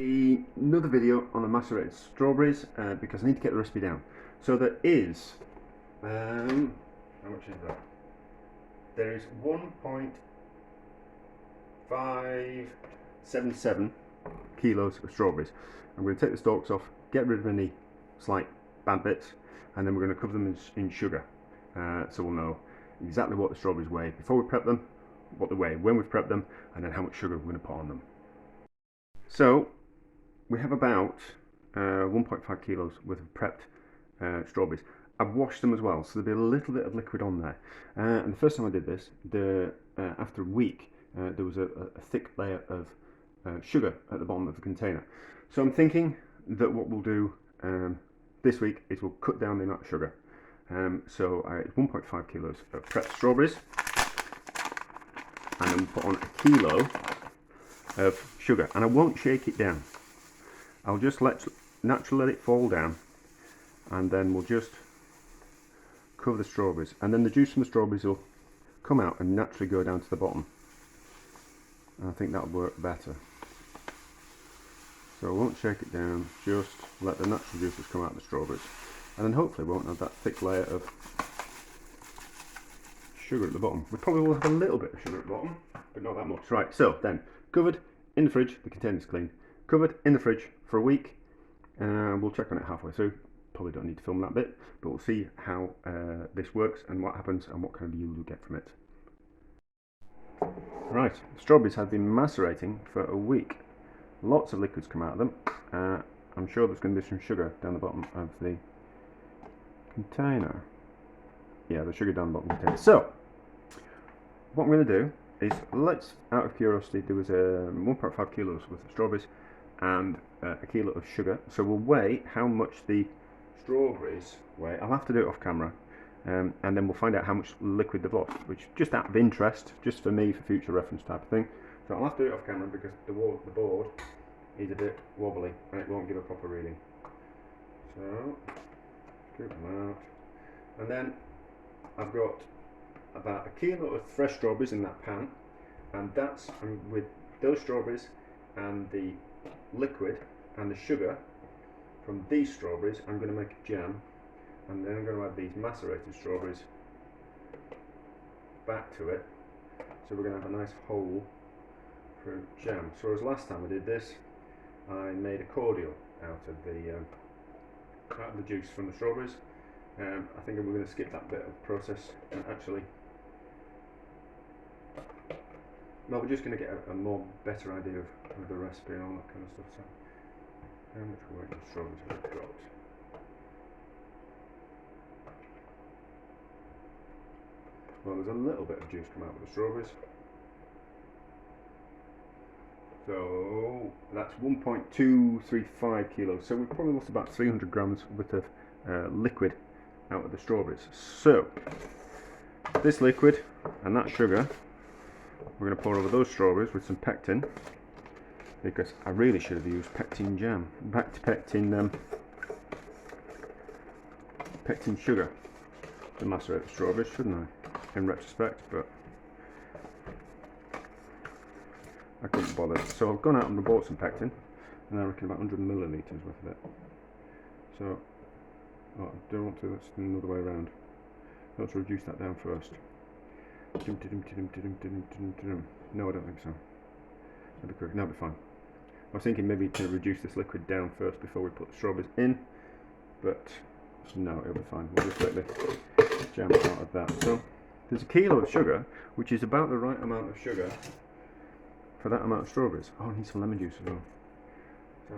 Another video on the macerated strawberries because I need to get the recipe down. So there is, how much is that? There is 1.577 kilos of strawberries. I'm going to take the stalks off, get rid of any slight bad bits, and then we're going to cover them in sugar. So we'll know exactly what the strawberries weigh before we prep them, what they weigh when we've prepped them, and then how much sugar we're going to put on them. So we have about 1.5 kilos worth of prepped strawberries. I've washed them as well, so there'll be a little bit of liquid on there. And the first time I did this, after a week, there was a thick layer of sugar at the bottom of the container. So I'm thinking that what we'll do this week is we'll cut down the amount of sugar. So it's 1.5 kilos of prepped strawberries, and then we'll put on a kilo of sugar, and I won't shake it down. I'll just naturally let it fall down, and then we'll just cover the strawberries, and then the juice from the strawberries will come out and naturally go down to the bottom, and I think that'll work better. So I won't shake it down, just let the natural juices come out of the strawberries, and then hopefully we won't have that thick layer of sugar at the bottom. We probably will have a little bit of sugar at the bottom, but not that much. Right, so then covered in the fridge, the container's clean. Covered in the fridge for a week, and we'll check on it halfway through. Probably don't need to film that bit, but we'll see how this works and what happens and what kind of yield we get from it. Right, strawberries have been macerating for a week. Lots of liquids come out of them. I'm sure there's going to be some sugar down the bottom of the container. Yeah, the sugar down the bottom of the container. So, what I'm going to do is, let's, out of curiosity, there was 1.5 kilos worth of strawberries and a kilo of sugar. So we'll weigh how much the strawberries weigh. I'll have to do it off camera, and then we'll find out how much liquid they've lost, which just out of interest, just for me, for future reference type of thing. So I'll have to do it off camera because the board is a bit wobbly and it won't give a proper reading. So, scoop them out, and then I've got about a kilo of fresh strawberries in that pan, and that's with those strawberries and the liquid and the sugar from these strawberries. I'm going to make a jam, and then I'm going to add these macerated strawberries back to it, so we're going to have a nice whole fruit jam. So as last time I did this, I made a cordial out of the juice from the strawberries. I think we're going to skip that bit of the process and actually, well, we're just going to get a more better idea of the recipe and all that kind of stuff. So, how much weight the strawberries have got? Well, there's a little bit of juice come out with the strawberries. So that's 1.235 kilos. So we've probably lost about 300 grams worth of liquid out of the strawberries. So this liquid and that sugar, we're going to pour over those strawberries with some pectin, because I really should have used pectin jam. Back to pectin sugar to macerate the strawberries, shouldn't I? In retrospect, but I couldn't bother. So I've gone out and bought some pectin, and I reckon about 100 millilitres worth of it. So, oh, I don't want to, let's do another way around. Let's reduce that down first. No, I don't think so. That'd be correct. No, it'll be fine. I was thinking maybe to reduce this liquid down first before we put the strawberries in, but no, it'll be fine. We'll just let the jam out of that. So there's a kilo of sugar, which is about the right amount of sugar for that amount of strawberries. Oh, I need some lemon juice as well. So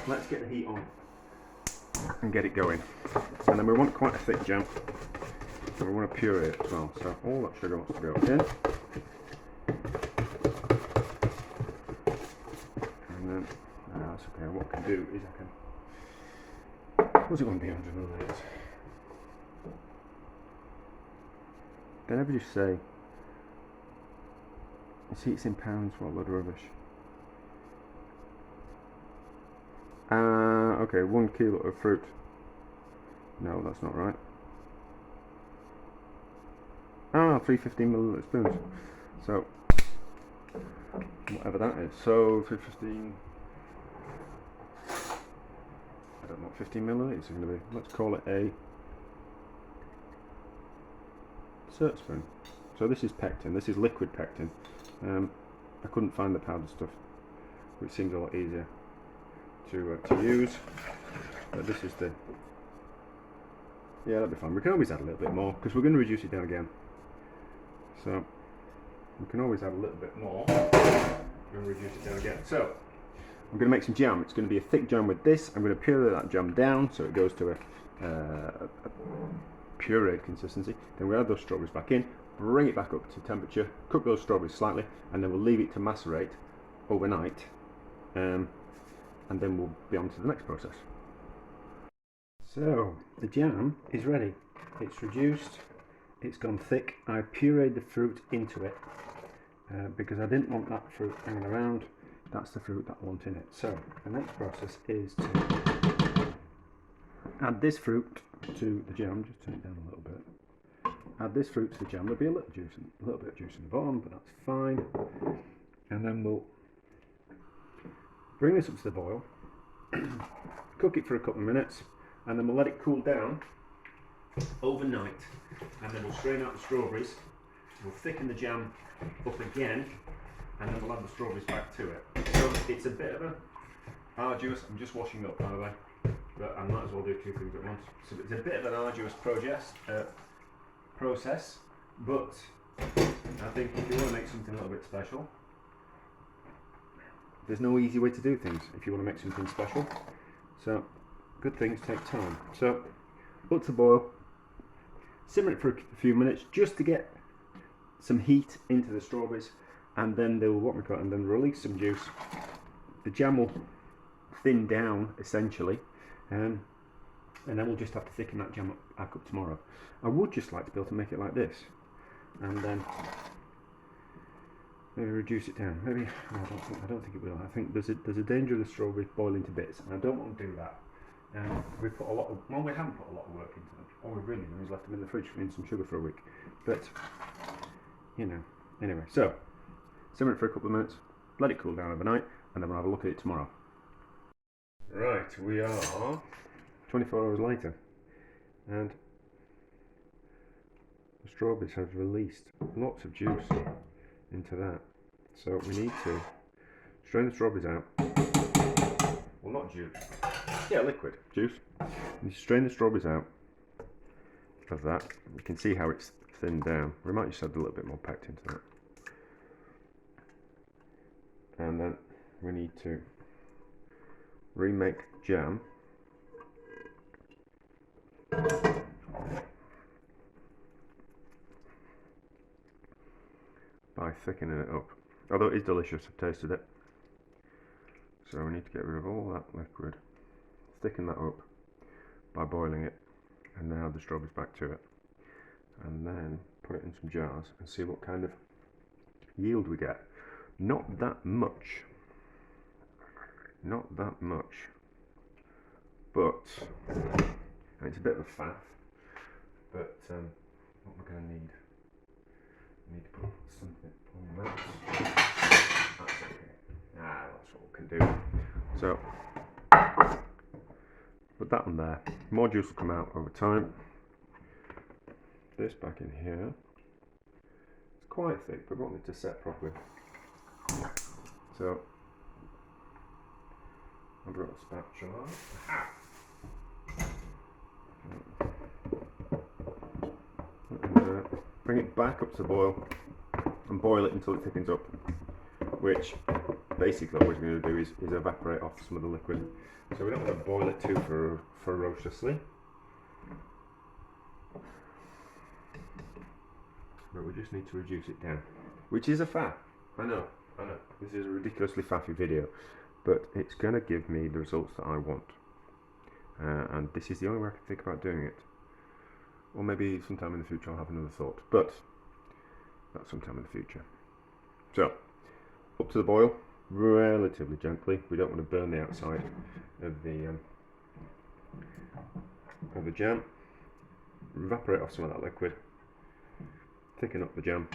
let's get the heat on and get it going. And then we want quite a thick jam, so we want to puree it as well. So all that sugar wants to go in. And then, that's okay. What I can do is what's it going to be, 100 millilitres? They never just say, it's heats in pounds, what a load of rubbish. Okay, 1 kilo of fruit. No, that's not right. 315 milliliter spoons. So whatever that is. So 315 I don't know what 15 millilitres are going to be. Let's call it a cert spoon. So this is pectin, this is liquid pectin. I couldn't find the powder stuff, which seems a lot easier to use. But this is the, yeah, that'll be fine. We can always add a little bit more because we're going to reduce it down again. So we can always add a little bit more and reduce it down again. So I'm going to make some jam. It's going to be a thick jam with this. I'm going to puree that jam down so it goes to a pureed consistency. Then we add those strawberries back in, bring it back up to temperature, cook those strawberries slightly, and then we'll leave it to macerate overnight, and then we'll be on to the next process. So the jam is ready. It's reduced, it's gone thick. I pureed the fruit into it because I didn't want that fruit hanging around. That's the fruit that I want in it. So the next process is to add this fruit to the jam. Just turn it down a little bit. Add this fruit to the jam. There'll be a little bit of juice in the bottom, but that's fine. And then we'll bring this up to the boil, cook it for a couple of minutes, and then we'll let it cool down overnight. And then we'll strain out the strawberries. We'll thicken the jam up again, and then we'll add the strawberries back to it. So it's a bit of a arduous. I'm just washing up, by the way, but I might as well do two things at once. So it's a bit of an arduous process, but I think if you want to make something a little bit special, there's no easy way to do things if you want to make something special. So good things take time. So up to boil, simmer it for a few minutes just to get some heat into the strawberries, and then they will and then release some juice. The jam will thin down essentially, and then we'll just have to thicken that jam up tomorrow. I would just like to be able to make it like this, and then maybe reduce it down. Maybe I don't think it will. I think there's a danger of the strawberries boiling to bits, and I don't want to do that. We put a lot of, well, we haven't put a lot of work into them. All we've really done is left them in the fridge in some sugar for a week. But you know, anyway. So simmer it for a couple of minutes, let it cool down overnight, and then we'll have a look at it tomorrow. Right, we are 24 hours later, and the strawberries have released lots of juice into that. So we need to strain the strawberries out. Well, not juice. Yeah, liquid juice. You strain the strawberries out of that. You can see how it's thinned down. We might just add a little bit more pectin to that. And then we need to remake jam by thickening it up. Although it is delicious, I've tasted it. So we need to get rid of all that liquid, thicken that up by boiling it, and then add the strawberries back to it. And then put it in some jars and see what kind of yield we get. Not that much. Not that much. But, and it's a bit of a faff, but what we're going to need, we need to put something on that. That's okay. That's what we can do. So, put that on there. More juice will come out over time. This back in here. It's quite thick, but we want it to set properly. So, I brought a spatula. And, bring it back up to the boil and boil it until it thickens up, which basically what we're going to do is evaporate off some of the liquid. So we don't want to boil it too ferociously, but we just need to reduce it down, which is a faff. I know, this is a ridiculously faffy video, but it's going to give me the results that I want, and this is the only way I can think about doing it. Or maybe sometime in the future I'll have another thought, but that's sometime in the future. So, up to the boil, relatively gently. We don't want to burn the outside of the jam. Evaporate off some of that liquid, thicken up the jam,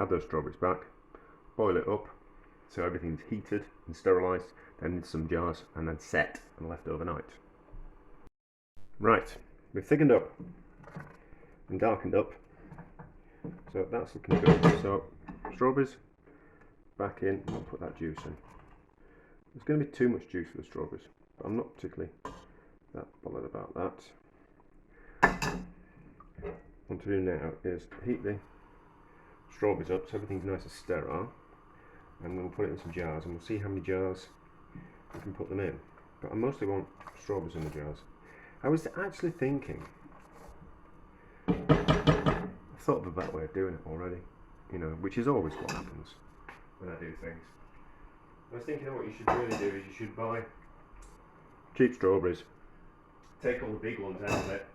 add those strawberries back, boil it up so everything's heated and sterilised, then into some jars and then set and left overnight. Right, we've thickened up and darkened up, so that's looking good. So strawberries back in. I'll put that juice in. There's going to be too much juice for the strawberries, but I'm not particularly that bothered about that. What to do now is heat the strawberries up so everything's nice and sterile, and then we'll put it in some jars and we'll see how many jars we can put them in. But I mostly want strawberries in the jars. I was actually thinking, I thought of a better way of doing it already, you know, which is always what happens when I do things. I was thinking what you should really do is you should buy cheap strawberries, take all the big ones out of it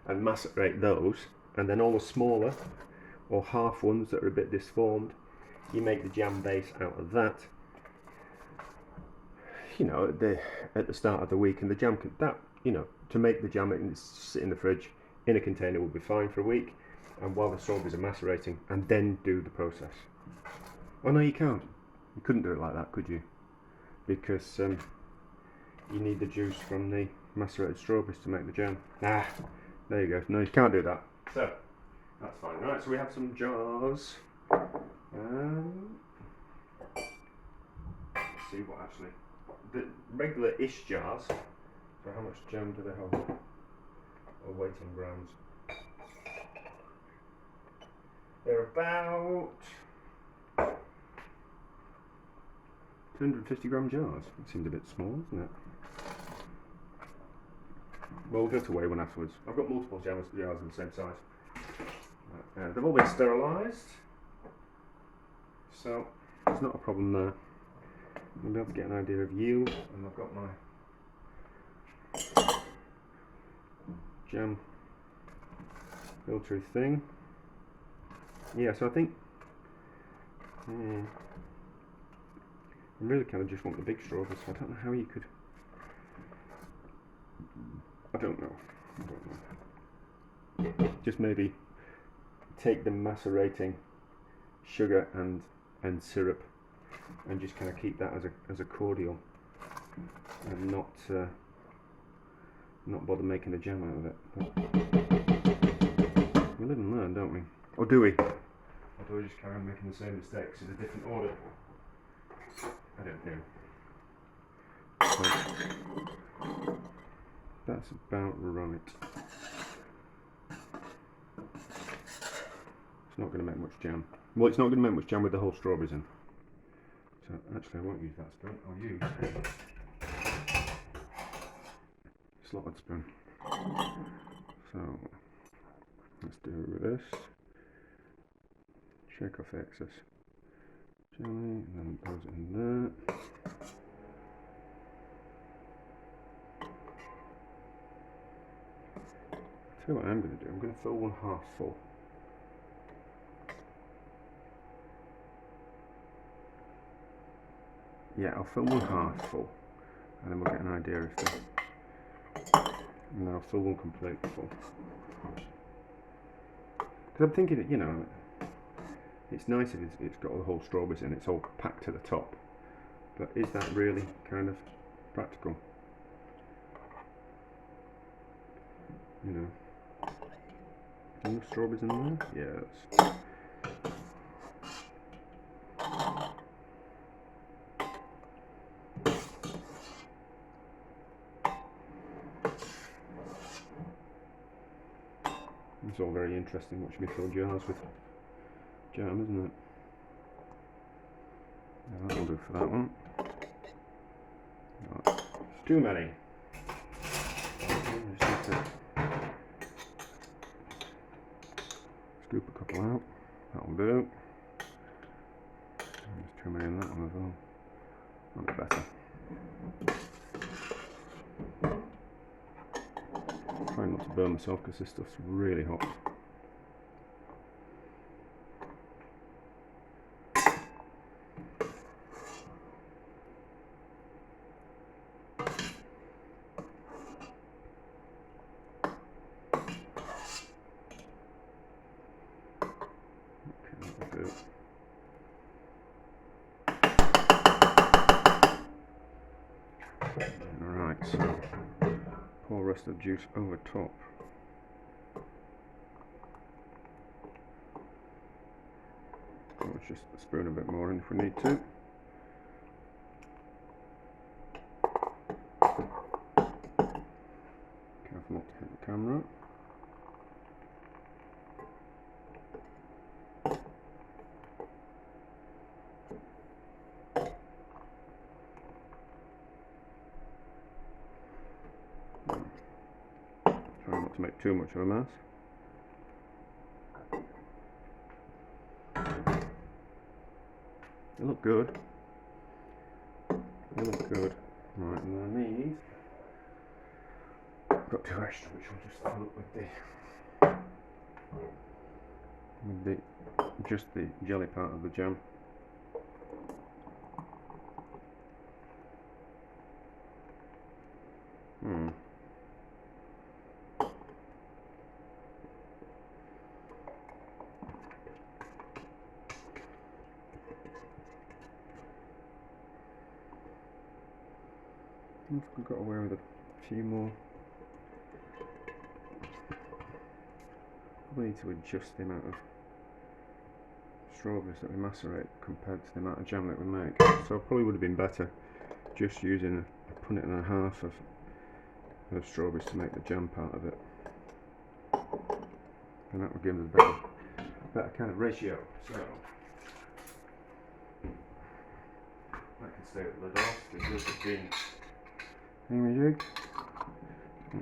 and macerate those, and then all the smaller or half ones that are a bit disformed, you make the jam base out of that. You know, at the start of the week, and the jam to make the jam and sit in the fridge in a container will be fine for a week, and while the strawberries are macerating, and then do the process. Oh no, you can't. You couldn't do it like that, could you? Because you need the juice from the macerated strawberries to make the jam. Ah, there you go. No, you can't do that. So that's fine. Right, so we have some jars. Let's see what actually. The regular-ish jars. So how much jam do they hold? Or weight in grams? They're about 250 gram jars. It seems a bit small, isn't it? Well, we'll go to weigh one afterwards. I've got multiple jars of the same size. They've all been sterilised, so there's not a problem there. I'll be able to get an idea of yield, and I've got my jam filter thing. Yeah, so I think I really kind of just want the big strawberries. So I don't know how you could. I don't know. Just maybe take the macerating sugar and syrup and just kind of keep that as a cordial, and not bother making a jam out of it. But we live and learn, don't we? Or do we? Or do we just carry on making the same mistakes in a different order? I don't know. So that's about right. It's not going to make much jam. Well, it's not going to make much jam with the whole strawberries in. So actually, I won't use that spoon. I'll use a slotted spoon. So let's do this. Shake off the excess jelly, and then it goes in there. I'll tell you what I'm going to do. I'm going to fill one half full. Yeah, I'll fill one half full, and then we'll get an idea if and then I'll fill one completely full. Because I'm thinking that, you know, it's nice if it's got all the whole strawberries in, it's all packed to the top. But is that really kind of practical? You know, enough strawberries in there? Yes. It's all very interesting watching me fill jars with jam, isn't it? Yeah, that'll do for that one. Right. It's too many. Just need to scoop a couple out. That'll do. There's too many in that one as well. That'll be better. Trying not to burn myself because this stuff's really hot. Alright, so pour rest of the juice over top. Let's just spoon a bit more in if we need to. Careful not to hit the camera. Try not to make too much of a mess. They look good. They look good. Right, and then these, I've got 2 extra, which we'll just fill up with just the jelly part of the jam. We've got away with a few more. Probably need to adjust the amount of strawberries that we macerate compared to the amount of jam that we make. So it probably would have been better just using a punnet and a half of strawberries to make the jam part of it, and that would give us a better kind of ratio. So that can stay with the lid off. The juice has been thingamajig,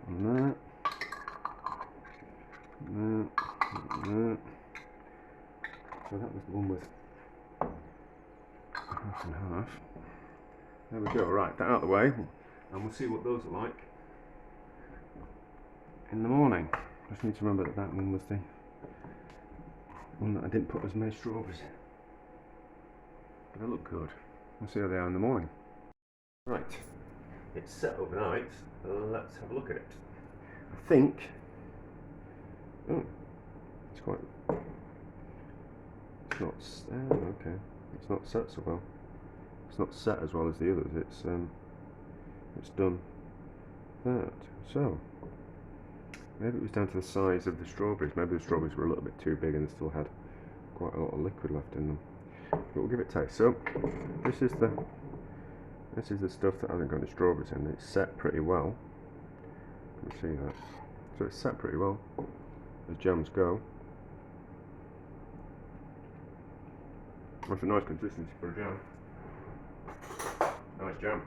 and that, and that, and that. So that was the one with half and half. There we go. Right, that out of the way, and we'll see what those are like in the morning. Just need to remember that that one was the one that I didn't put as many strawberries in. But they look good. We'll see how they are in the morning. Right, it's set overnight. Let's have a look at it. I think. Oh, it's quite. It's not. Okay, it's not set so well. It's not set as well as the others. It's done that. So maybe it was down to the size of the strawberries. Maybe the strawberries were a little bit too big and they still had quite a lot of liquid left in them. But we'll give it a taste. So this is the stuff that hasn't got any strawberries in. It's set pretty well. You can see that. So it's set pretty well as jams go. That's a nice consistency for a jam. Nice jam.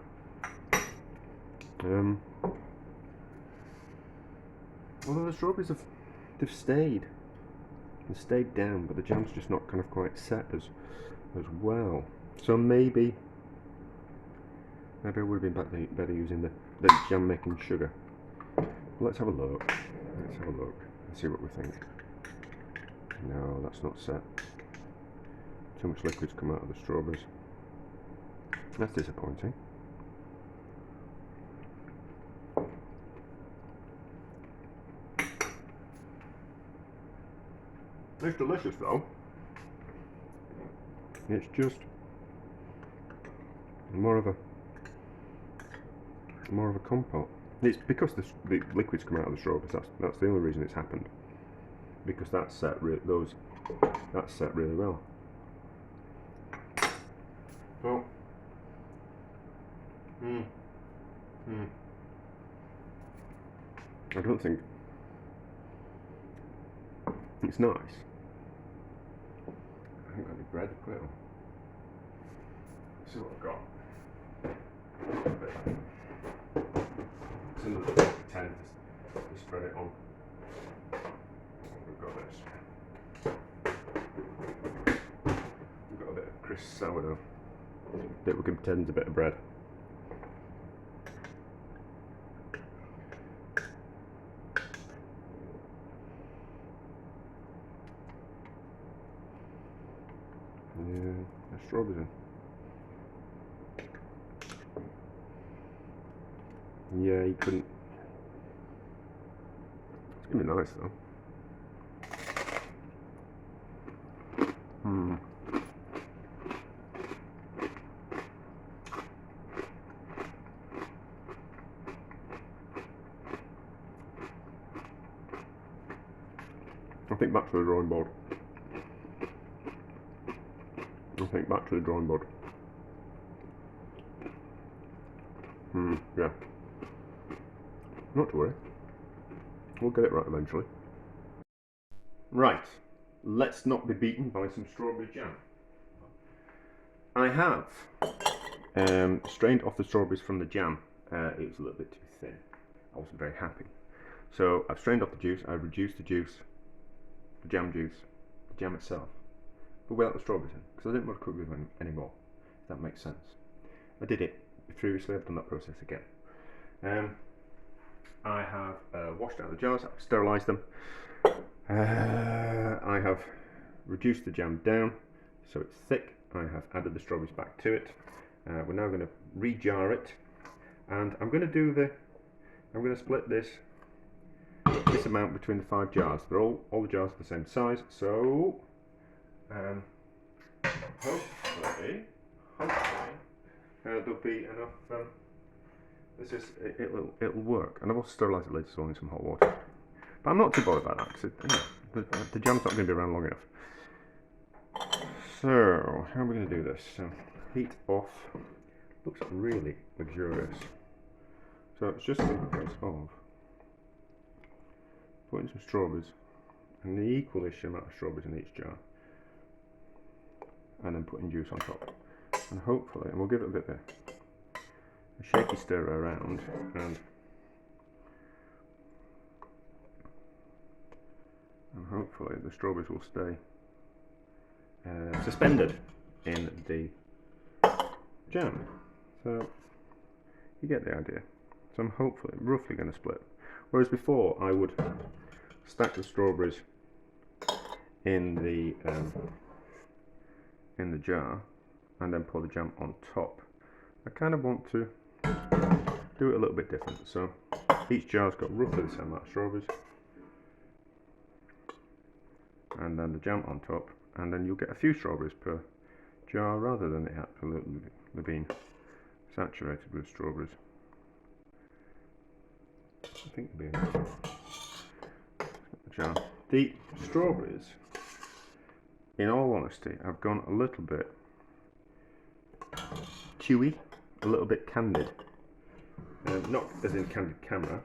Although the strawberries they've stayed down, but the jam's just not kind of quite set as well. So maybe I would have been better using the jam making sugar. But let's have a look. Let's have a look and see what we think. No, that's not set. Too much liquid's come out of the strawberries. That's disappointing. It's delicious though. It's just more of a compote. It's because the liquids come out of the strawberries. That's the only reason it's happened. Because that's set really well. So, I don't think it's nice. I think that'd be bread to put it on. Let's see what I've got. It's another pretend to spread it on. We've got this. We've got a bit of crisp sourdough that we can pretend is a bit of bread. Yeah, there's strawberries in. Yeah, you couldn't. It's gonna be nice though. I think back to the drawing board. I think back to the drawing board. Yeah. Not to worry. We'll get it right eventually. Right. Let's not be beaten by some strawberry jam. I have strained off the strawberries from the jam. It was a little bit too thin. I wasn't very happy. So I've strained off the juice, I've reduced the juice, the jam itself, but without the strawberries in, because I didn't want to cook with them anymore, if that makes sense. I did it previously, I've done that process again. I have washed out the jars, I've sterilised them. I have reduced the jam down so it's thick. I have added the strawberries back to it. We're now going to re-jar it, and I'm going to split this amount between the 5 jars. They're all the jars are the same size, so hopefully there'll be enough. It'll work, and I've also sterilised it later so in some hot water. But I'm not too bothered about that because the jam's not going to be around long enough. So how are we going to do this? So heat off. Looks really luxurious. So it's just a case of putting some strawberries, and the equal-ish amount of strawberries in each jar, and then putting juice on top, and hopefully, and we'll give it a bit of a shaky stir around, and hopefully the strawberries will stay suspended in the jam. So you get the idea. So I'm hopefully roughly going to split. Whereas before I would stack the strawberries in the jar and then pour the jam on top. I kind of want to do it a little bit different. So each jar's got roughly the same amount of strawberries, and then the jam on top, and then you'll get a few strawberries per jar rather than it absolutely being saturated with strawberries. I think it'll be enough. Jar. The strawberries, in all honesty, have gone a little bit chewy, a little bit candied. Not as in candied camera,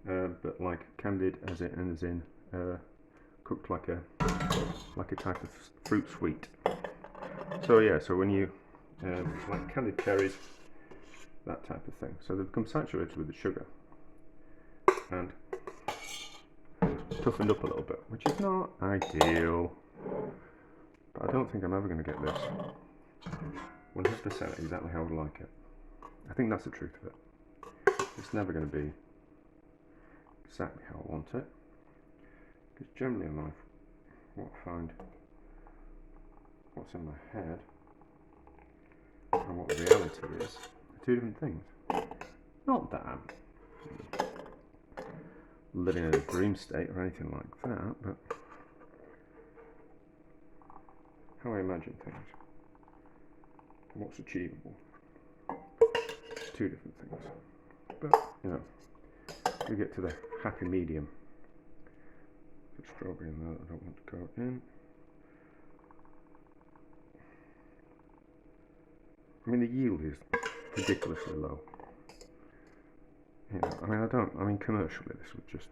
but like candied as in cooked like a type of fruit sweet. So yeah, so when you like candied cherries, that type of thing. So they've become saturated with the sugar and toughened up a little bit, which is not ideal. But I don't think I'm ever going to get this 100% exactly how I would like it. I think that's the truth of it. It's never going to be exactly how I want it. Because generally in life, what I find, what's in my head and what the reality is, are two different things. Not that I'm living in a dream state or anything like that, but how I imagine things, what's achievable, two different things. But, you know, we get to the happy medium. Put strawberry in there that I don't want to go in. I mean, the yield is ridiculously low. You know, I mean, commercially this would just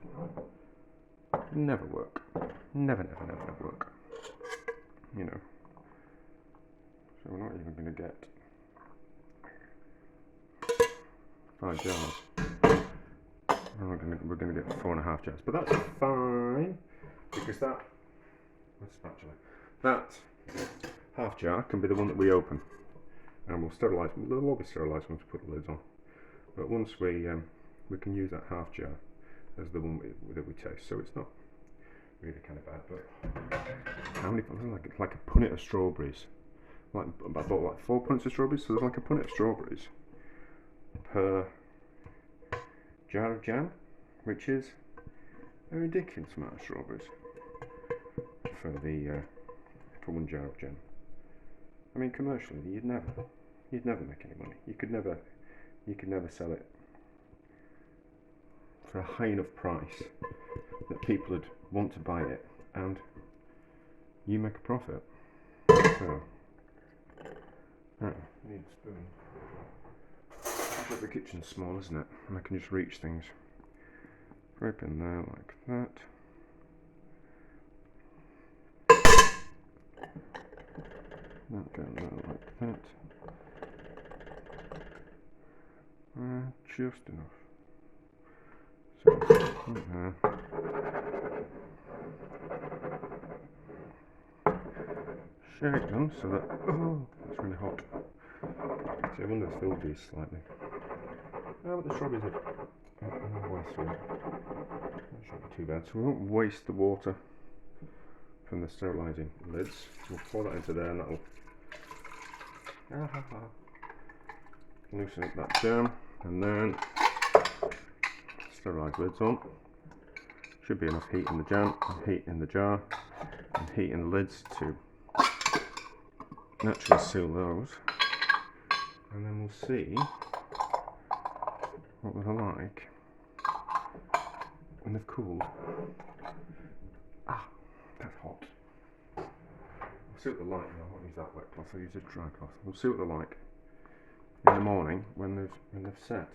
never work. Never work. You know. So we're not even going to get 5 jars. We're going to get 4.5 jars. But that's fine, because that half jar can be the one that we open. And we'll sterilise. They'll all be sterilised once we put the lids on. But once we can use that half jar as the one that we taste. So it's not really kind of bad. But how many? Like a punnet of strawberries. Like I bought like 4 punnets of strawberries. So there's like a punnet of strawberries per jar of which is a ridiculous amount of strawberries for one jar of jam. I mean, commercially, you'd never make any money. You could never sell it for a high enough price that people would want to buy it and you make a profit. So, need a spoon. But the kitchen's small, isn't it? And I can just reach things. Right in there like that. That down there like that. Just enough. So, right there. Shake them so that, oh, it's really hot. See, I've underfilled these slightly. Oh, but the strawberries are way through. That shouldn't be too bad. So we won't waste the water from the sterilising lids. We'll pour that into there and that'll loosen up that jam, and then sterilise lids on. Should be enough heat in the jam, and heat in the jar, and heat in the lids to naturally seal those. And then we'll see what they're like when they've cooled. Ah, that's hot. We'll see what they're like now. I won't use that wet cloth, I'll use a dry cloth. We'll see what they're like in the morning when they've set.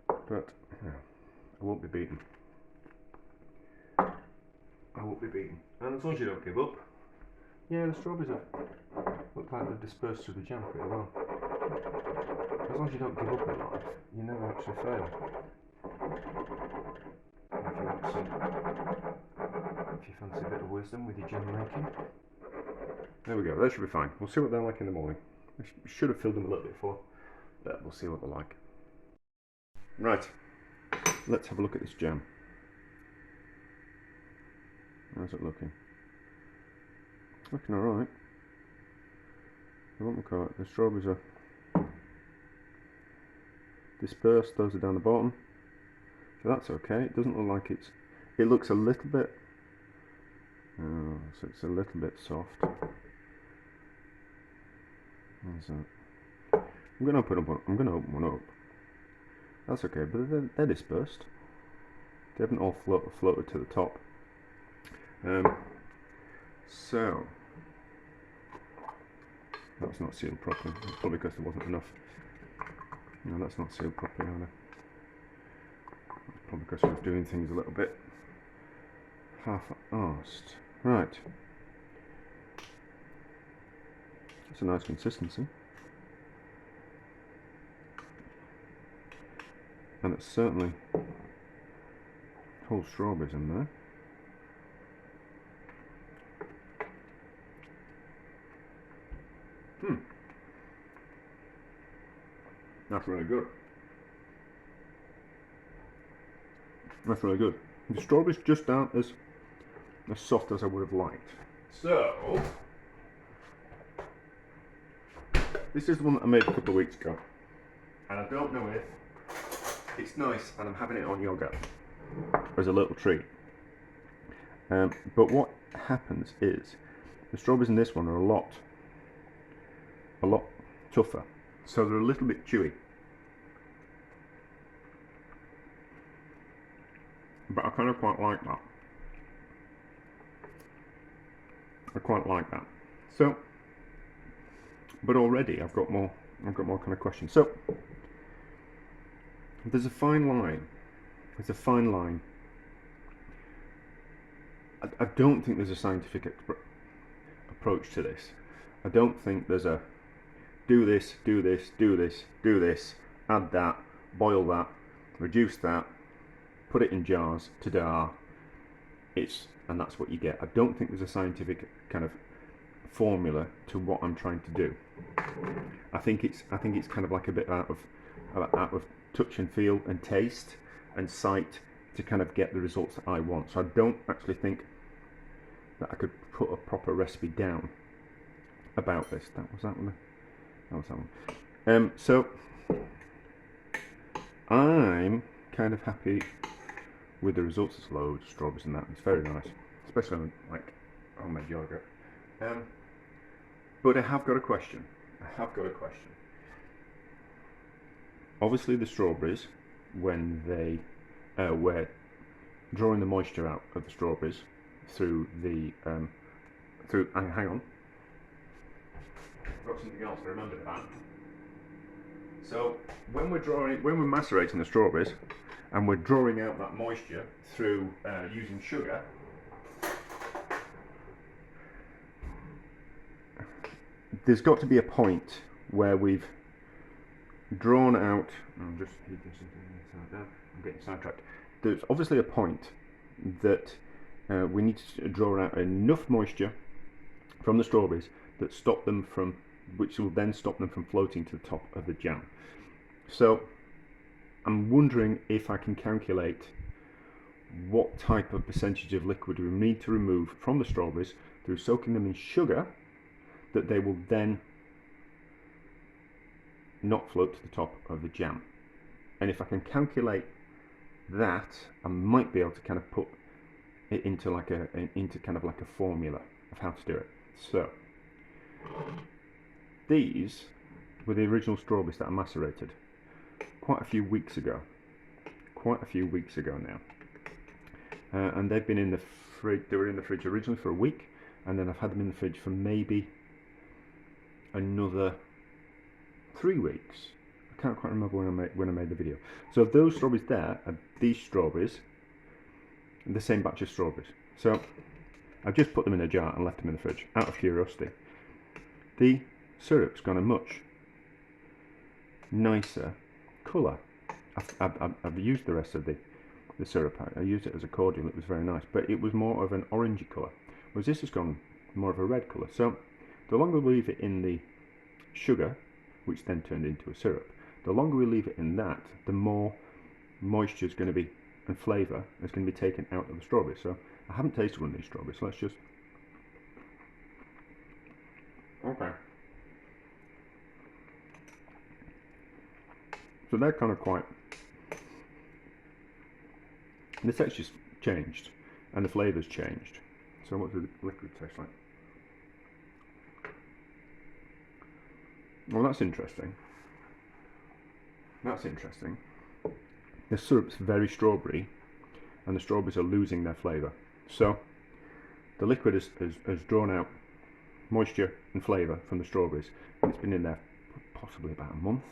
But yeah, I won't be beaten. I won't be beaten. And as long as you don't give up, yeah, the strawberries look like they've dispersed through the jam pretty well. As long as you don't give up in life, you never actually fail. If you fancy a bit of wisdom with your jam making. There we go, they should be fine. We'll see what they're like in the morning. We should have filled them a little bit before, but we'll see what they're like. Right, let's have a look at this jam. How's it looking? It's looking alright. The strawberries are dispersed, those are down the bottom. So that's okay. It doesn't look like it looks a little bit, so it's a little bit soft. How's that? I'm going to open one up. That's okay, but they're dispersed. They haven't all floated to the top. So that's not sealed properly. It's probably because there wasn't enough. No, that's not sealed properly either. It's probably because I was doing things a little bit half-arsed. Right. That's a nice consistency. And it's certainly whole strawberries in there. That's really good. That's really good. The strawberries just aren't as soft as I would have liked. So, this is the one that I made a couple of weeks ago. And I don't know if it's nice, and I'm having it on yogurt as a little treat. But what happens is, the strawberries in this one are a lot tougher. So they're a little bit chewy. But I kind of quite like that. I quite like that. So, but already I've got more kind of questions. So, there's a fine line. There's a fine line. I don't think there's a scientific approach to this. I don't think there's a do this, do this, do this, do this, add that, boil that, reduce that, put it in jars, ta-da, and that's what you get. I don't think there's a scientific kind of formula to what I'm trying to do. I think it's kind of like a bit out of touch and feel and taste and sight to kind of get the results that I want. So I don't actually think that I could put a proper recipe down about this. That was that one. So I'm kind of happy with the results. There's loads of strawberries in that. It's very nice, especially on like homemade yogurt. But I have got a question. Obviously, the strawberries, when they were drawing the moisture out of the strawberries, through the hang on, I've got something else to remember that. So when we're macerating the strawberries and we're drawing out that moisture through using sugar, there's got to be a point where we've drawn out. I'm just heating something inside there. I'm getting sidetracked. There's obviously a point that we need to draw out enough moisture from the strawberries that stop them from, which will then stop them from floating to the top of the jam. So I'm wondering if I can calculate what type of percentage of liquid we need to remove from the strawberries through soaking them in sugar, that they will then not float to the top of the jam. And if I can calculate that, I might be able to kind of put it into like a formula of how to do it. So these were the original strawberries that I macerated quite a few weeks ago now, and they've been in the fridge. They were in the fridge originally for a week, and then I've had them in the fridge for maybe another 3 weeks. I can't quite remember when I made the video. So those strawberries there are these strawberries, the same batch of strawberries. So I've just put them in a jar and left them in the fridge out of curiosity. The syrup's gone a much nicer colour. I've used the rest of the syrup. I used it as a cordial. It was very nice, but it was more of an orangey colour, whereas this has gone more of a red colour. So the longer we leave it in the sugar, which then turned into a syrup, the longer we leave it in that, the more moisture is going to be, and flavour is going to be taken out of the strawberries. So I haven't tasted one of these strawberries, so let's just... Okay. So they're kind of quite... The texture's changed, and the flavour's changed. So what does the liquid taste like? Well, that's interesting. That's interesting. The syrup's very strawberry, and the strawberries are losing their flavour. So the liquid has drawn out moisture and flavour from the strawberries, and it's been in there possibly about a month.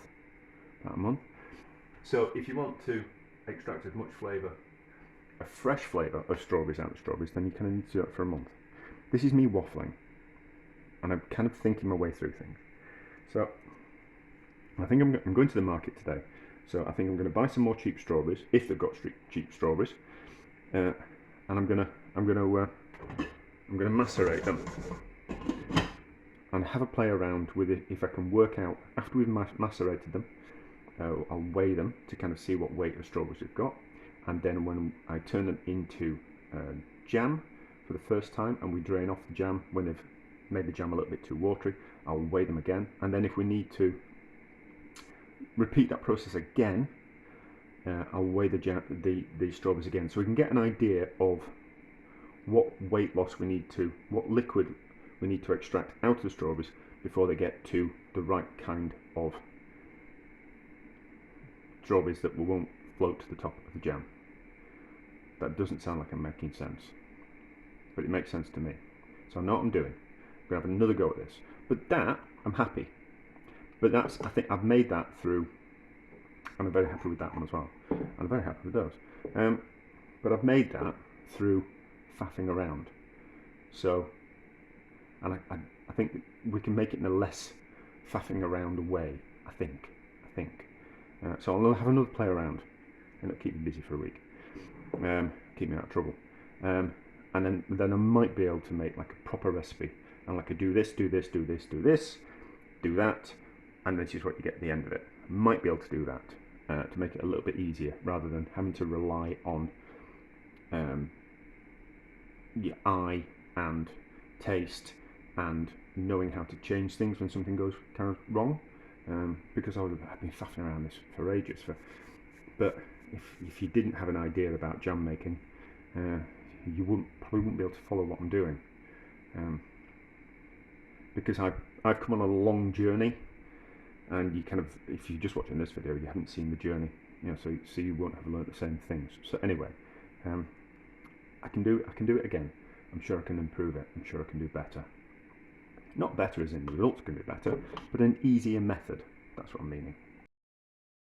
So if you want to extract as much flavour, a fresh flavour of strawberries out of strawberries, then you kind of need to do it for a month. This is me waffling, and I'm kind of thinking my way through things. So I think I'm going to the market today. So I think I'm going to buy some more cheap strawberries, if they've got cheap strawberries, and I'm going to macerate them and have a play around with it. If I can work out after we've macerated them, I'll weigh them to kind of see what weight of strawberries we've got, and then when I turn them into jam for the first time and we drain off the jam when they've made the jam a little bit too watery, I'll weigh them again, and then if we need to repeat that process again, I'll weigh the strawberries again, so we can get an idea of what weight loss we need to, what liquid we need to extract out of the strawberries before they get to the right kind of strawberries that won't float to the top of the jam. That doesn't sound like I'm making sense, but it makes sense to me. So I know what I'm doing. I'm going to have another go at this. But that, I'm happy. But that's, I think I've made that through, and I'm very happy with that one as well. I'm very happy with those. But I've made that through faffing around. So, and I think we can make it in a less faffing around way, I think. So I'll have another play around, and it'll keep me busy for a week. Keep me out of trouble. And then I might be able to make like a proper recipe, and like I do this, do this, do this, do this, do that, and this is what you get at the end of it. I might be able to do that to make it a little bit easier, rather than having to rely on your eye and taste and knowing how to change things when something goes kind of wrong. Because I've been faffing around this for ages. But if you didn't have an idea about jam making, you probably wouldn't be able to follow what I'm doing. Because I've come on a long journey, and you kind of, if you're just watching this video, you haven't seen the journey, so you won't have learnt the same things. So anyway, I can do it again. I'm sure I can improve it. I'm sure I can do better. Not better as in the results can be better, but an easier method. That's what I'm meaning.